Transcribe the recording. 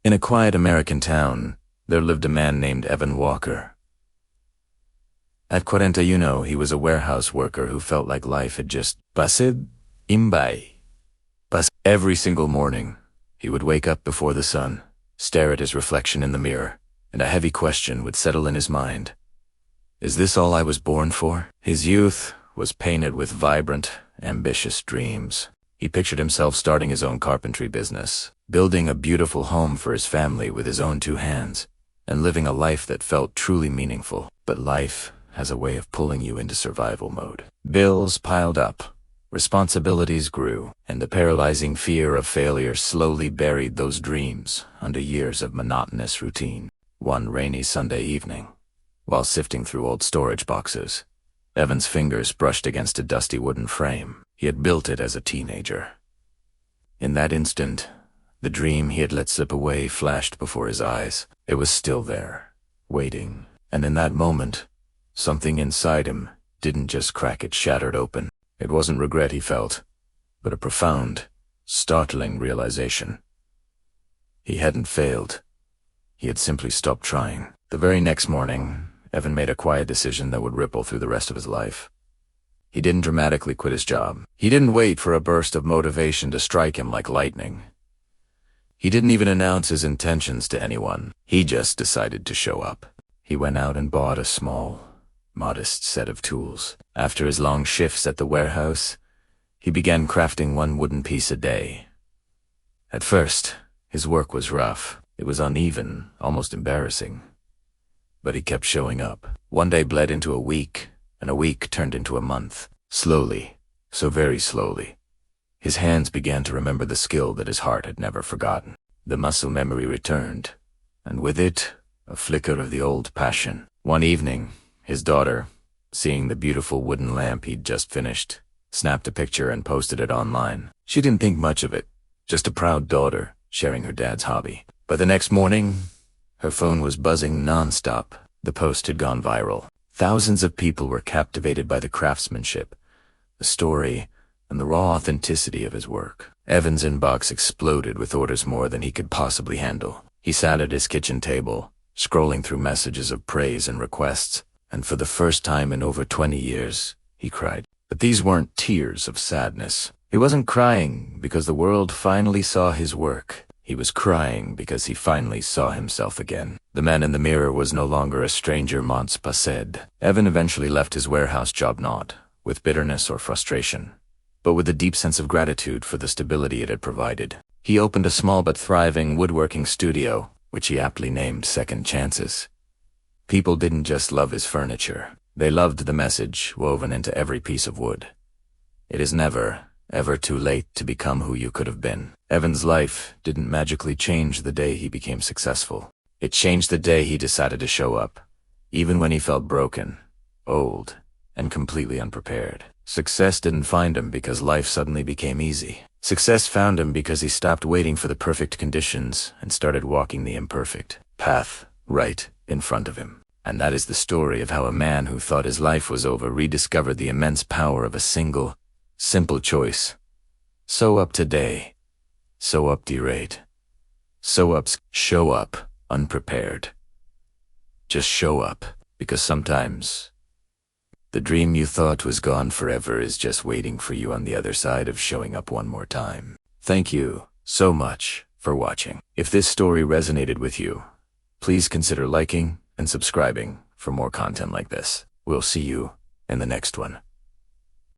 In a quiet American town, there lived a man named Evan Walker. At 41, he was a warehouse worker who felt like life had just pased him by. Every single morning, he would wake up before the sun, stare at his reflection in the mirror, and a heavy question would settle in his mind. Is this all I was born for? His youth was painted with vibrant, ambitious dreams. He pictured himself starting his own carpentry business, building a beautiful home for his family with his own two hands, and living a life that felt truly meaningful. But life has a way of pulling you into survival mode. Bills piled up, responsibilities grew, and the paralyzing fear of failure slowly buried those dreams under years of monotonous routine. One rainy Sunday evening, while sifting through old storage boxes, Evan's fingers brushed against a dusty wooden frame. He had built it as a teenager. In that instant, the dream he had let slip away flashed before his eyes. It was still there, waiting, and in that moment, something inside him didn't just crack, it shattered open. It wasn't regret he felt, but a profound, startling realization. He hadn't failed. He had simply stopped trying. The very next morning, Evan made a quiet decision that would ripple through the rest of his life. He didn't dramatically quit his job. He didn't wait for a burst of motivation to strike him like lightning. He didn't even announce his intentions to anyone. He just decided to show up. He went out and bought a small, modest set of tools. After his long shifts at the warehouse, he began crafting one wooden piece a day. At first, his work was rough. It was uneven, almost embarrassing. But he kept showing up. One day bled into a week, and a week turned into a month. Slowly, so very slowly, his hands began to remember the skill that his heart had never forgotten. The muscle memory returned, and with it, a flicker of the old passion. One evening, his daughter, seeing the beautiful wooden lamp he'd just finished, snapped a picture and posted it online. She didn't think much of it, just a proud daughter sharing her dad's hobby. But the next morning, her phone was buzzing non-stop. The post had gone viral. Thousands of people were captivated by the craftsmanship, the story, and the raw authenticity of his work. Evan's inbox exploded with orders more than he could possibly handle. He sat at his kitchen table, scrolling through messages of praise and requests, and for the first time in over 20 years, he cried. But these weren't tears of sadness. He wasn't crying because the world finally saw his work. He was crying because he finally saw himself again. The man in the mirror was no longer a stranger months passed. Evan eventually left his warehouse job not with bitterness or frustration, but with a deep sense of gratitude for the stability it had provided. He opened a small but thriving woodworking studio, which he aptly named Second Chances. People didn't just love his furniture. They loved the message woven into every piece of wood. It is never, ever too late to become who you could have been. Evan's life didn't magically change the day he became successful. It changed the day he decided to show up, even when he felt broken, old, and completely unprepared. Success didn't find him because life suddenly became easy. Success found him because he stopped waiting for the perfect conditions and started walking the imperfect path right in front of him. And that is the story of how a man who thought his life was over rediscovered the immense power of a single, simple choice. Show up today. Show up derate. Show up unprepared. Just show up, because sometimes the dream you thought was gone forever is just waiting for you on the other side of showing up one more time. Thank you so much for watching. If this story resonated with you, please consider liking and subscribing for more content like this. We'll see you in the next one.